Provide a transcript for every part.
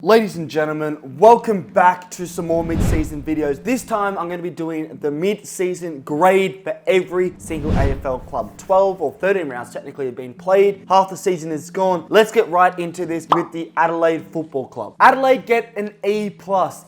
Ladies and gentlemen, welcome back to some more mid-season videos. This time I'm going to be doing the mid-season grade for every single AFL club. 12 or 13 rounds technically have been played. Half the season is gone. Let's get right into this with the Adelaide Football Club. Adelaide get an E+.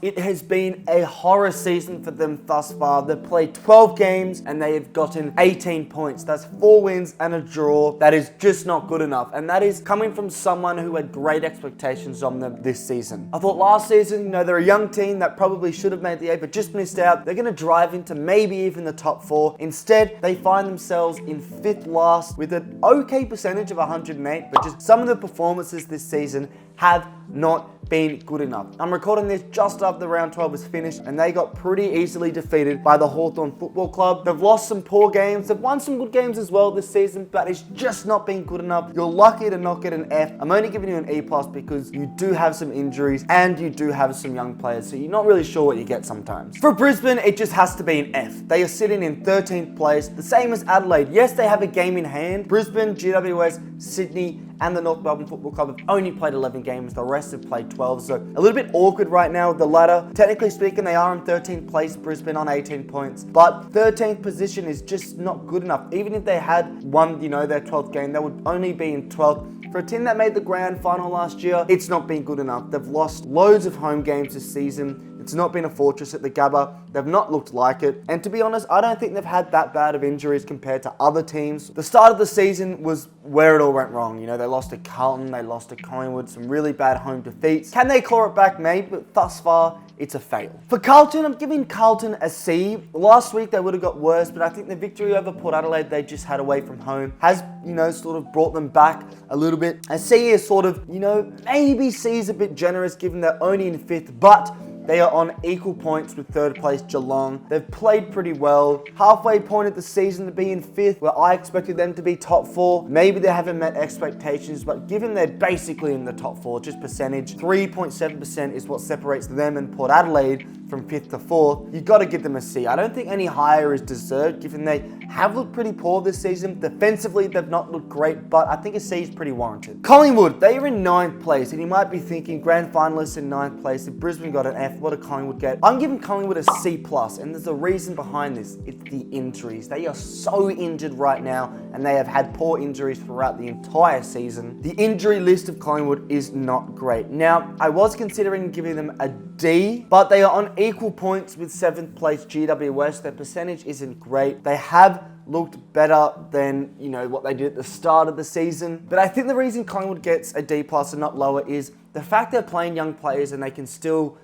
It has been a horror season for them thus far. They've played 12 games and they have gotten 18 points. That's 4 wins and a draw. That is just not good enough. And that is coming from someone who had great expectations on them this season. I thought last season, they're a young team that probably should have made the 8 but just missed out. They're going to drive into maybe even the top 4. Instead, they find themselves in 5th last with an okay percentage of 108, but just some of the performances this season have not been good enough. I'm recording this just after the round 12 was finished and they got pretty easily defeated by the Hawthorn Football Club. They've lost some poor games. They've won some good games as well this season, but it's just not been good enough. You're lucky to not get an F. I'm only giving you an E+ because you do have some injuries and you do have some young players, so you're not really sure what you get sometimes. For Brisbane, it just has to be an F. They are sitting in 13th place, the same as Adelaide. Yes, they have a game in hand. Brisbane, GWS, Sydney, and the North Melbourne Football Club have only played 11 games. The rest have played 12, so a little bit awkward right now with the ladder. Technically speaking, they are in 13th place, Brisbane on 18 points, but 13th position is just not good enough. Even if they had won, their 12th game, they would only be in 12th. For a team that made the grand final last year, it's not been good enough. They've lost loads of home games this season. It's not been a fortress at the Gabba. They've not looked like it. And to be honest, I don't think they've had that bad of injuries compared to other teams. The start of the season was where it all went wrong. They lost to Carlton, they lost to Collingwood, some really bad home defeats. Can they claw it back? Maybe, but thus far, it's a fail. For Carlton, I'm giving Carlton a C. Last week, they would have got worse, but I think the victory over Port Adelaide they just had away from home has, sort of brought them back a little bit. A C is sort of, maybe C is a bit generous given they're only in 5th, but they are on equal points with 3rd place Geelong. They've played pretty well. Halfway point of the season to be in 5th, where I expected them to be top 4. Maybe they haven't met expectations, but given they're basically in the top 4, just percentage, 3.7% is what separates them and Port Adelaide from 5th to 4th. You've got to give them a C. I don't think any higher is deserved, given they have looked pretty poor this season. Defensively, they've not looked great, but I think a C is pretty warranted. Collingwood, they are in 9th place, and you might be thinking, grand finalists in 9th place, if Brisbane got an F, what did Collingwood get? I'm giving Collingwood a C+, and there's a reason behind this. It's the injuries. They are so injured right now, and they have had poor injuries throughout the entire season. The injury list of Collingwood is not great. Now, I was considering giving them a D, but they are on equal points with 7th place GWS. Their percentage isn't great. They have looked better than, what they did at the start of the season. But I think the reason Collingwood gets a D+ and not lower is the fact they're playing young players and they can still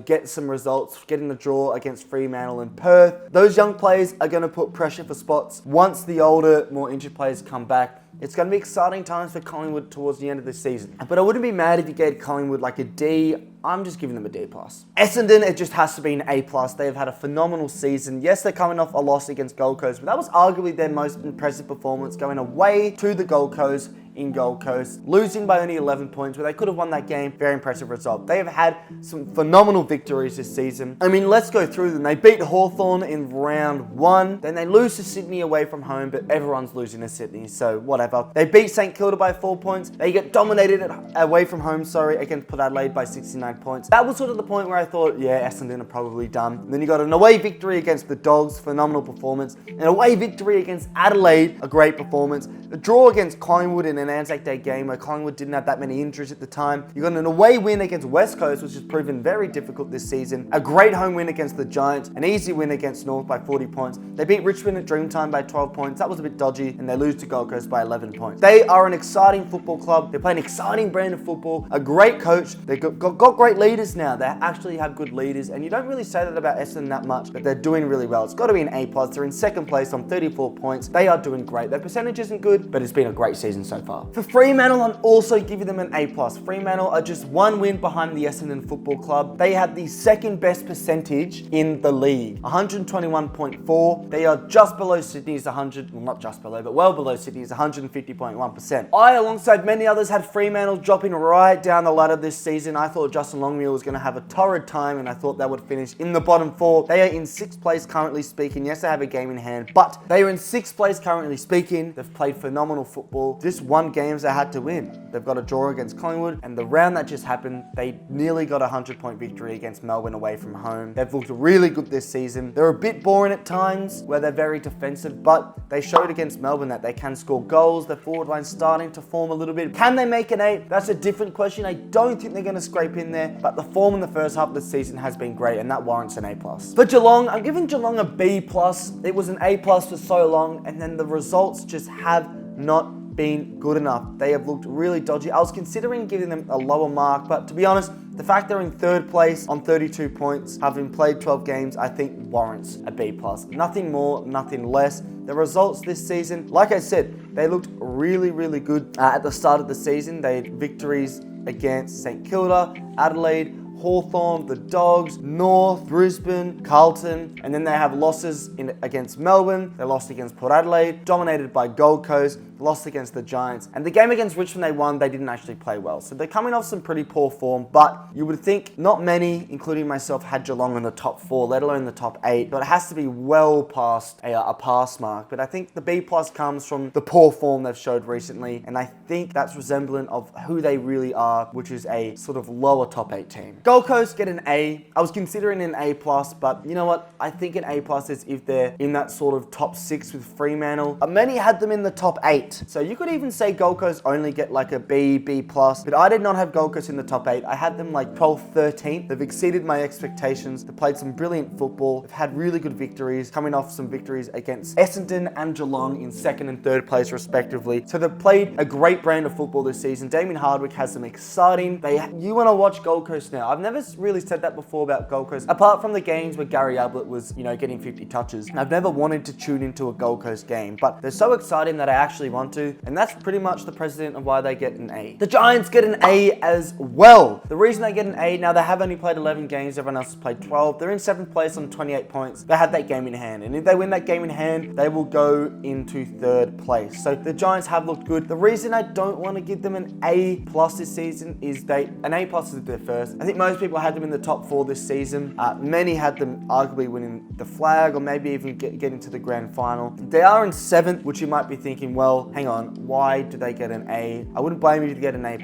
get some results, getting the draw against Fremantle and Perth. Those young players are going to put pressure for spots once the older, more injured players come back. It's going to be exciting times for Collingwood towards the end of the season. But I wouldn't be mad if you gave Collingwood like a D. I'm just giving them a D+. Essendon, it just has to be an A+. They have had a phenomenal season. Yes, they're coming off a loss against Gold Coast, but that was arguably their most impressive performance, going away to the Gold Coast in Gold Coast, losing by only 11 points, where they could have won that game. Very impressive result. They have had some phenomenal victories this season. Let's go through them. They beat Hawthorn in round 1, then they lose to Sydney away from home, but everyone's losing to Sydney, so whatever. They beat St Kilda by 4 points. They get dominated away from home, against Port Adelaide by 69 points. That was sort of the point where I thought, yeah, Essendon are probably done. And then you got an away victory against the Dogs, phenomenal performance. An away victory against Adelaide, a great performance. A draw against Collingwood in an Anzac Day game where Collingwood didn't have that many injuries at the time. You got an away win against West Coast, which has proven very difficult this season. A great home win against the Giants. An easy win against North by 40 points. They beat Richmond at Dreamtime by 12 points. That was a bit dodgy, and they lose to Gold Coast by 11 points. They are an exciting football club. They play an exciting brand of football. A great coach. They've got great leaders now. They actually have good leaders, and you don't really say that about Essendon that much, but they're doing really well. It's got to be an A+. They're in 2nd place on 34 points. They are doing great. Their percentage isn't good, but it's been a great season so far. For Fremantle, I'm also giving them an A+. Fremantle are just 1 win behind the Essendon Football Club. They have the 2nd best percentage in the league, 121.4. They are just below Sydney's 100, well, not just below, but well below Sydney's 150.1%. I, alongside many others, had Fremantle dropping right down the ladder this season. I thought Justin Longmuir was going to have a torrid time, and I thought they would finish in the bottom 4. They are in 6th place currently speaking. Yes, they have a game in hand, but they are in 6th place currently speaking. They've played phenomenal football. Just 1 1 games they had to win. They've got a draw against Collingwood, and the round that just happened, they nearly got a 100-point victory against Melbourne away from home. They've looked really good this season. They're a bit boring at times, where they're very defensive, but they showed against Melbourne that they can score goals. Their forward line's starting to form a little bit. Can they make an 8? That's a different question. I don't think they're going to scrape in there, but the form in the first half of the season has been great, and that warrants an A+. For Geelong, I'm giving Geelong a B+. It was an A+ for so long, and then the results just have not been good enough. They have looked really dodgy. I was considering giving them a lower mark, but to be honest, the fact they're in 3rd place on 32 points, having played 12 games, I think warrants a B+. Nothing more, nothing less. The results this season, like I said, they looked really, really good at the start of the season. They had victories against St Kilda, Adelaide, Hawthorn, the Dogs, North, Brisbane, Carlton, and then they have losses against Melbourne. They lost against Port Adelaide, dominated by Gold Coast, lost against the Giants, and the game against Richmond they won, they didn't actually play well. So they're coming off some pretty poor form, but you would think not many, including myself, had Geelong in the top 4, let alone the top 8, but it has to be well past a pass mark. But I think the B+ comes from the poor form they've showed recently, and I think that's resemblant of who they really are, which is a sort of lower top 8 team. Gold Coast get an A. I was considering an A+, but you know what? I think an A+ is if they're in that sort of top 6 with Fremantle. Many had them in the top 8. So you could even say Gold Coast only get like a B+, but I did not have Gold Coast in the top 8. I had them like 12th, 13th. They've exceeded my expectations. They've played some brilliant football. They've had really good victories, coming off some victories against Essendon and Geelong in 2nd and 3rd place respectively. So they've played a great brand of football this season. Damien Hardwick has some exciting. You want to watch Gold Coast now. I've never really said that before about Gold Coast, apart from the games where Gary Ablett was, getting 50 touches. I've never wanted to tune into a Gold Coast game, but they're so exciting that I actually want to, and that's pretty much the precedent of why they get an A. The Giants get an A as well. The reason they get an A, now they have only played 11 games, everyone else has played 12. They're in 7th place on 28 points. They have that game in hand, and if they win that game in hand, they will go into 3rd place. So the Giants have looked good. The reason I don't want to give them an A+ this season is an A+ is their first. I think most people had them in the top 4 this season. Many had them arguably winning the flag or maybe even getting to the grand final. They are in 7th, which you might be thinking, well, hang on, why do they get an A? I wouldn't blame you to get an A+,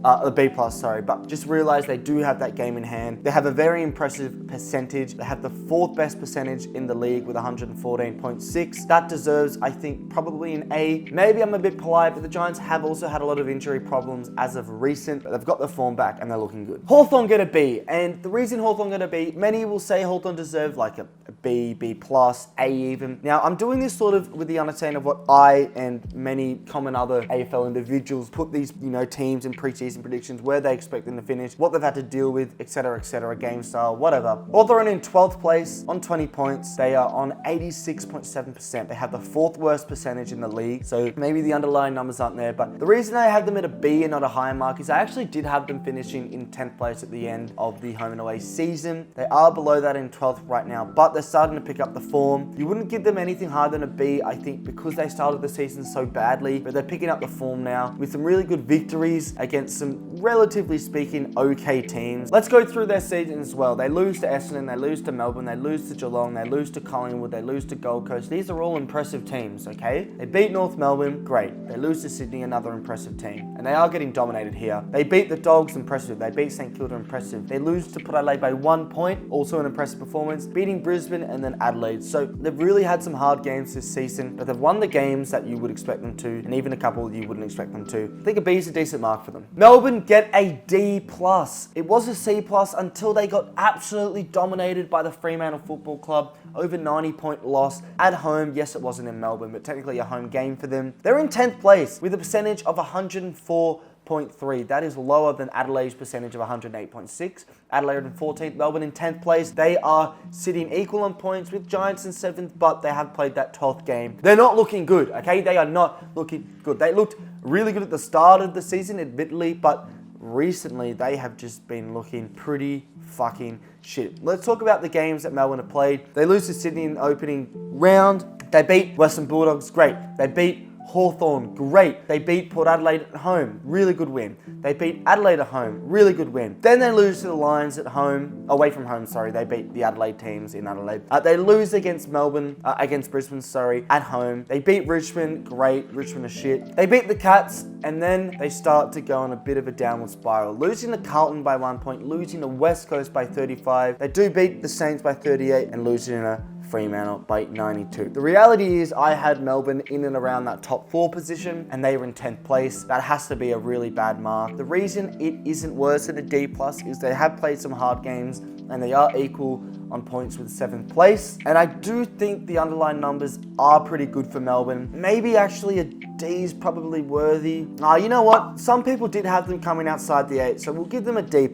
a B+, sorry, but just realize they do have that game in hand. They have a very impressive percentage. They have the 4th best percentage in the league with 114.6. That deserves, I think, probably an A. Maybe I'm a bit polite, but the Giants have also had a lot of injury problems as of recent, but they've got the form back and they're looking good. Hawthorn get a B, and the reason Hawthorn get a B, many will say Hawthorn deserve like a B, B+, A even. Now, I'm doing this sort of with the understanding of what I and many common other AFL individuals put these, teams in preseason predictions, where they expect them to finish, what they've had to deal with, etc., game style, whatever. Hawthorn in 12th place on 20 points. They are on 86.7%. They have the 4th worst percentage in the league, so maybe the underlying numbers aren't there, but the reason I had them at a B and not a higher mark is I actually did have them finishing in 10th place at the end of the home and away season. They are below that in 12th right now, but they're starting to pick up the form. You wouldn't give them anything higher than a B, I think, because they started the season so badly, but they're picking up the form now with some really good victories against some, relatively speaking, okay teams. Let's go through their season as well. They lose to Essendon, they lose to Melbourne, they lose to Geelong, they lose to Collingwood, they lose to Gold Coast. These are all impressive teams, okay? They beat North Melbourne, great. They lose to Sydney, another impressive team. And they are getting dominated here. They beat the Dogs, impressive. They beat St Kilda, impressive. They lose to Port Adelaide by 1 point, also an impressive performance, beating Brisbane and then Adelaide. So they've really had some hard games this season, but they've won the games that you would expect them to, and even a couple you wouldn't expect them to. I think a B is a decent mark for them. Melbourne get a D+. It was a C+ until they got absolutely dominated by the Fremantle Football Club. Over 90-point loss at home. Yes, it wasn't in Melbourne, but technically a home game for them. They're in 10th place with a percentage of 104.3. That is lower than Adelaide's percentage of 108.6. Adelaide in 14th, Melbourne in 10th place. They are sitting equal on points with Giants in 7th, but they have played that 12th game. They're not looking good, okay? They are not looking good. They looked really good at the start of the season, admittedly, but recently they have just been looking pretty fucking shit. Let's talk about the games that Melbourne have played. They lose to Sydney in the opening round. They beat Western Bulldogs, great. They beat Hawthorn, great. They beat Port Adelaide at home, really good win. They beat Adelaide at home, really good win. Then they lose to the Lions at home, away from home, sorry. They beat the Adelaide teams in Adelaide. They lose against against Brisbane, at home. They beat Richmond, great. Richmond are shit. They beat the Cats, and then they start to go on a bit of a downward spiral. Losing to Carlton by 1 point, losing to West Coast by 35. They do beat the Saints by 38, and losing to Fremantle by 92. The reality is I had Melbourne in and around that top 4 position, and they were in 10th place. That has to be a really bad mark. The reason it isn't worse than a D+ is they have played some hard games, and they are equal on points with 7th place. And I do think the underlying numbers are pretty good for Melbourne. Maybe actually a D is probably worthy. You know what? Some people did have them coming outside the 8, so we'll give them a D+.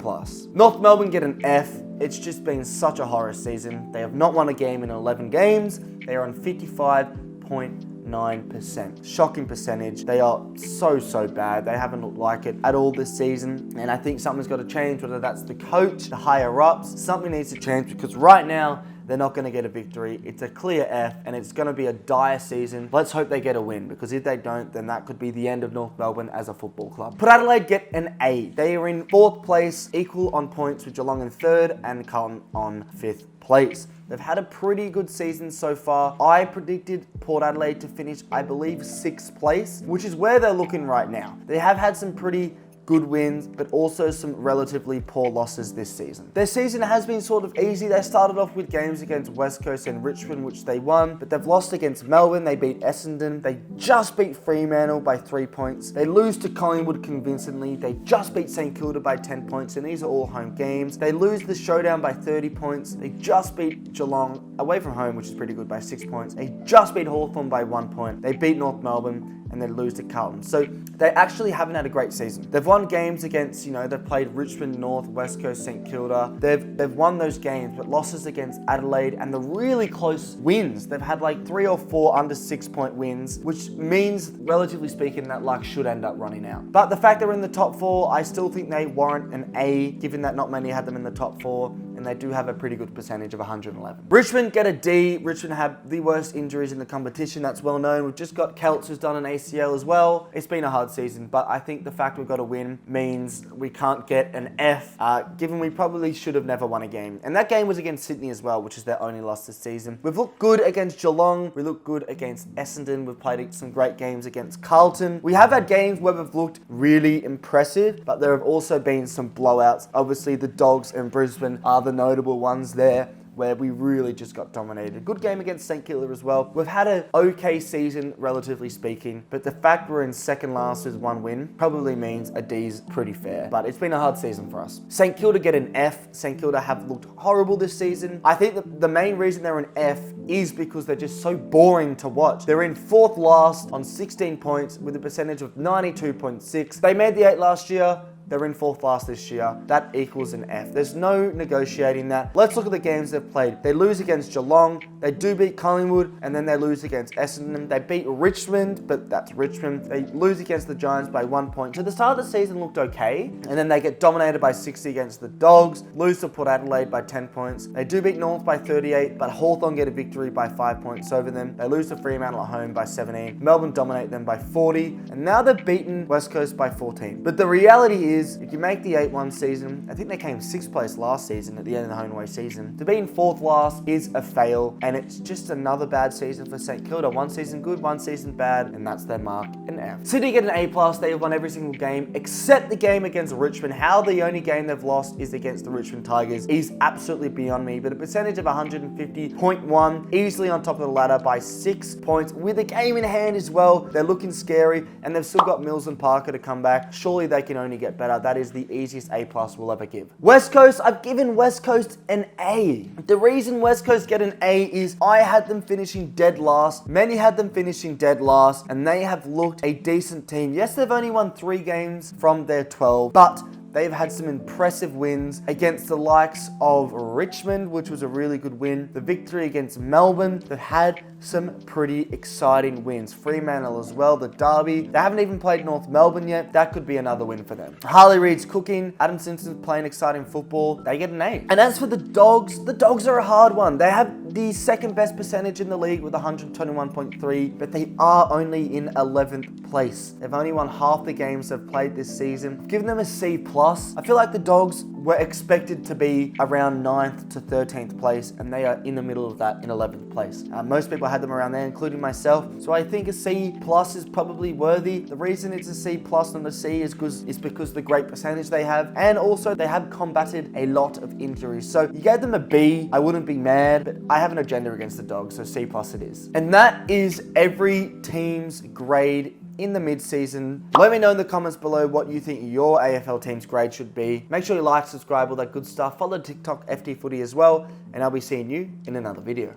North Melbourne get an F. It's just been such a horror season. They have not won a game in 11 games. They are on 55.9%. Shocking percentage. They are so bad. They haven't looked like it at all this season. And I think something's got to change, whether that's the coach, the higher ups. Something needs to change because right now, they're not going to get a victory. It's a clear F, and it's going to be a dire season. Let's hope they get a win, because if they don't, then that could be the end of North Melbourne as a football club. Port Adelaide get an A. They are in 4th place, equal on points with Geelong in 3rd, and Carlton on 5th place. They've had a pretty good season so far. I predicted Port Adelaide to finish, I believe, 6th place, which is where they're looking right now. They have had some pretty good wins, but also some relatively poor losses this season. Their season has been sort of easy. They started off with games against West Coast and Richmond, which they won, but they've lost against Melbourne. They beat Essendon. They just beat Fremantle by 3 points. They lose to Collingwood convincingly. They just beat St Kilda by 10 points, and these are all home games. They lose the showdown by 30 points. They just beat Geelong away from home, which is pretty good, by 6 points. They just beat Hawthorn by 1 point. They beat North Melbourne, and they lose to Carlton. So they actually haven't had a great season. They've won games against, they've played Richmond, North, West Coast, St Kilda. They've won those games, but losses against Adelaide and the really close wins. They've had like 3 or 4 under 6 point wins, which means, relatively speaking, that luck should end up running out. But the fact they're in the top 4, I still think they warrant an A, given that not many had them in the top 4. And they do have a pretty good percentage of 111. Richmond get a D. Richmond have the worst injuries in the competition. That's well known. We've just got Celts, who's done an ACL as well. It's been a hard season, but I think the fact we've got a win means we can't get an F, given we probably should have never won a game. And that game was against Sydney as well, which is their only loss this season. We've looked good against Geelong. We looked good against Essendon. We've played some great games against Carlton. We have had games where we've looked really impressive, but there have also been some blowouts. Obviously, the Dogs and Brisbane are the notable ones there, where we really just got dominated. A good game against St Kilda as well. We've had an okay season, relatively speaking, but the fact we're in second last with 1 win probably means a D's pretty fair, but it's been a hard season for us. St Kilda get an F. St Kilda have looked horrible this season. I think that the main reason they're an F is because they're just so boring to watch. They're in 4th last on 16 points with a percentage of 92.6. They made the 8 last year. They're in 4th last this year. That equals an F. There's no negotiating that. Let's look at the games they've played. They lose against Geelong. They do beat Collingwood, and then they lose against Essendon. They beat Richmond, but that's Richmond. They lose against the Giants by 1 point. So the start of the season looked okay, and then they get dominated by 60 against the Dogs, lose to Port Adelaide by 10 points. They do beat North by 38, but Hawthorn get a victory by 5 points over them. They lose to Fremantle at home by 17. Melbourne dominate them by 40, and now they've beaten West Coast by 14. But the reality is, if you make the 8-1 season, I think they came 6th place last season at the end of the home and away season. To be in 4th last is a fail, and it's just another bad season for St Kilda. 1 season good, 1 season bad, and that's their mark, an F. Sydney get an A+. They have won every single game except the game against Richmond. How the only game they've lost is against the Richmond Tigers is absolutely beyond me, but a percentage of 150.1, easily on top of the ladder by 6 points with a game in hand as well. They're looking scary, and they've still got Mills and Parker to come back. Surely they can only get better. That is the easiest A+ we'll ever give. West Coast, I've given West Coast an A. The reason West Coast get an A is I had them finishing dead last. Many had them finishing dead last, and they have looked a decent team. Yes, they've only won 3 games from their 12, but they've had some impressive wins against the likes of Richmond, which was a really good win. The victory against Melbourne. They've had some pretty exciting wins. Fremantle as well, the derby. They haven't even played North Melbourne yet. That could be another win for them. Harley Reid's cooking. Adam Simpson's playing exciting football. They get an A. And as for the Dogs are a hard one. They have the second best percentage in the league with 121.3, but they are only in 11th place. They've only won half the games they've played this season. I've given them a C+. I feel like the Dogs were expected to be around 9th to 13th place, and they are in the middle of that in 11th place. Most people had them around there, including myself, so I think a C+ is probably worthy. The reason it's a C+ not a C is because the great percentage they have, and also they have combated a lot of injuries. So you gave them a B, I wouldn't be mad, but I have an agenda against the Dogs, so C+ it is. And that is every team's grade in the mid-season. Let me know in the comments below what you think your AFL team's grade should be. Make sure you like, subscribe, all that good stuff. Follow TikTok FTFooty as well, and I'll be seeing you in another video.